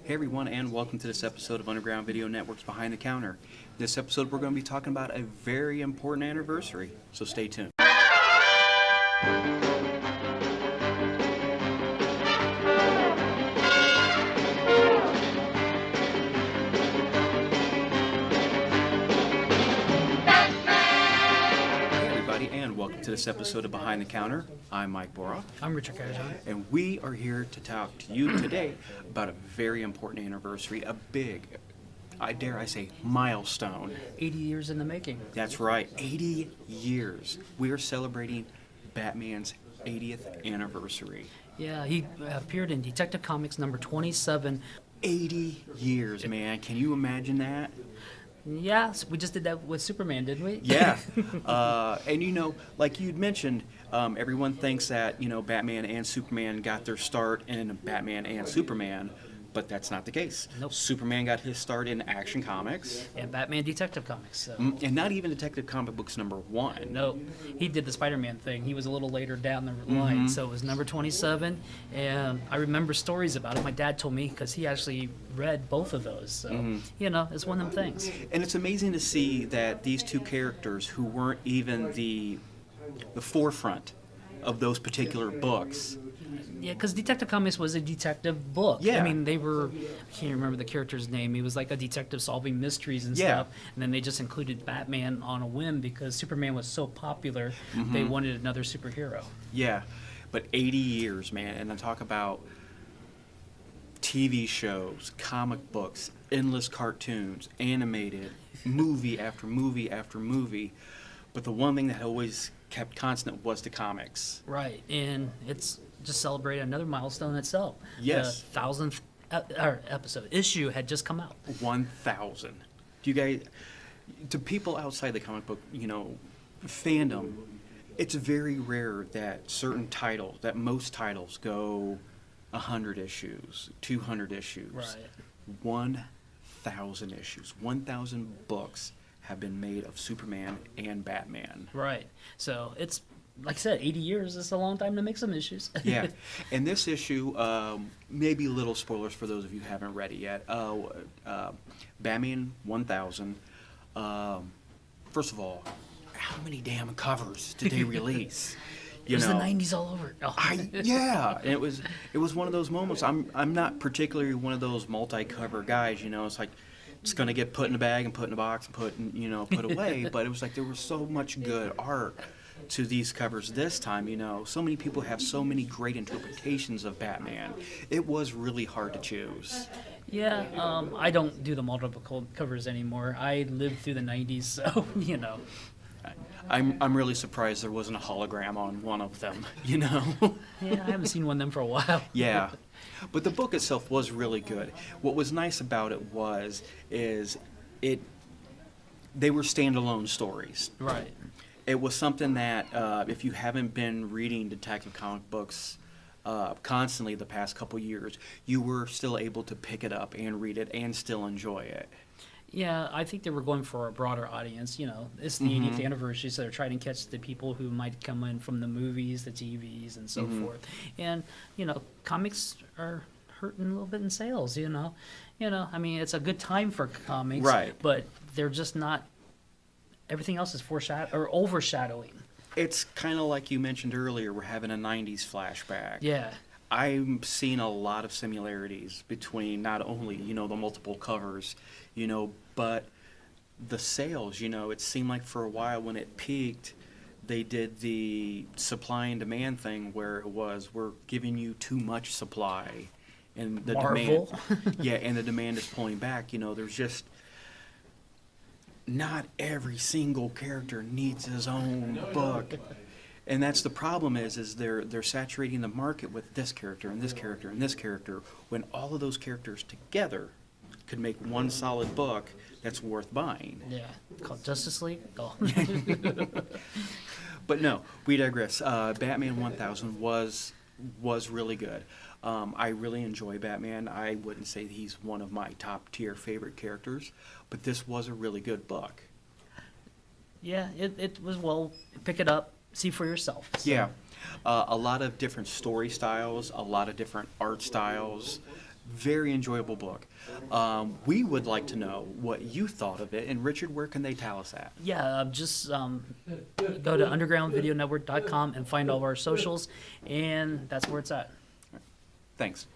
Hey everyone, and welcome to this episode of Underground Video Network's Behind the Counter. This episode, we're going to be talking about a very important anniversary, so stay tuned. Welcome to this episode of Behind the Counter. I'm Mike Boroff. I'm Richard Carajan. And we are here to talk to you today about a very important anniversary, a big, I dare I say, milestone. 80 years in the making. That's right, 80 years. We are celebrating Batman's 80th anniversary. Yeah, he appeared in Detective Comics number 27. 80 years, man. Can you imagine that? Yeah, so we just did that with Superman, didn't we? Yeah. And you know, like you'd mentioned, everyone thinks that, you know, Batman and Superman got their start in Batman and Superman, but that's not the case. Nope. Superman got his start in Action Comics. And Batman Detective Comics. So. And not even Detective Comic Books number 1. No, he did the Spider-Man thing. He was a little later down the line, so it was number 27. And I remember stories about it. My dad told me because he actually read both of those. So, you know, it's one of them things. And it's amazing to see that these two characters who weren't even the forefront of those particular books. Yeah, because Detective Comics was a detective book. Yeah. I mean, I can't remember the character's name. He was like a detective solving mysteries and stuff. And then they just included Batman on a whim because Superman was so popular, they wanted another superhero. Yeah, but 80 years, man. And I talk about TV shows, comic books, endless cartoons, animated, movie after movie after movie. But the one thing that always kept constant was the comics. Right, and it's just celebrated another milestone itself. Yes. The 1000th issue had just come out. 1,000. Do you guys, to people outside the comic book, you know, fandom, it's very rare that that most titles go 100 issues, 200 issues. Right. 1,000 issues, 1,000 books have been made of Superman and Batman. Right. So it's, like I said, 80 years is a long time to make some issues. Yeah. And this issue, maybe little spoilers for those of you who haven't read it yet. Batman 1000. First of all, how many damn covers did they release? It was the 90s all over. Oh. Yeah, and it was one of those moments. I'm not particularly one of those multi-cover guys. You know, it's like it's gonna get put in a bag and put in a box and put away. But it was like there was so much good art to these covers this time. You know, so many people have so many great interpretations of Batman. It was really hard to choose. Yeah, I don't do the multiple covers anymore. I lived through the 90s, so, you know. I'm really surprised there wasn't a hologram on one of them, you know? Yeah, I haven't seen one of them for a while. Yeah. But the book itself was really good. What was nice about it they were standalone stories. Right. It was something that if you haven't been reading detective comic books constantly the past couple years, you were still able to pick it up and read it and still enjoy it. Yeah, I think they were going for a broader audience. You know, it's the 80th anniversary, so they're trying to catch the people who might come in from the movies, the TVs, and so forth. And, you know, comics are hurting a little bit in sales, you know. I mean, it's a good time for comics, right? But they're just not, everything else is overshadowing. It's kind of like you mentioned earlier, we're having a 90s flashback. Yeah. I'm seeing a lot of similarities between not only, you know, the multiple covers, you know, but the sales. You know, it seemed like for a while when it peaked, they did the supply and demand thing where it was, we're giving you too much supply. And the Marvel. demand, yeah, and the demand is pulling back. You know, there's just not every single character needs his own book. And that's the problem is they're saturating the market with this character and this character and this character when all of those characters together could make one solid book that's worth buying. Yeah, called Justice League. Oh. But no, we digress. Batman 1000 was really good. I really enjoy Batman. I wouldn't say he's one of my top tier favorite characters, but this was a really good book. Yeah, it was, well, pick it up, see for yourself. So. Yeah. A lot of different story styles, a lot of different art styles. Very enjoyable book. We would like to know what you thought of it. And Richard, where can they tell us at? Yeah, just go to undergroundvideonetwork.com and find all of our socials, and that's where it's at. Thanks.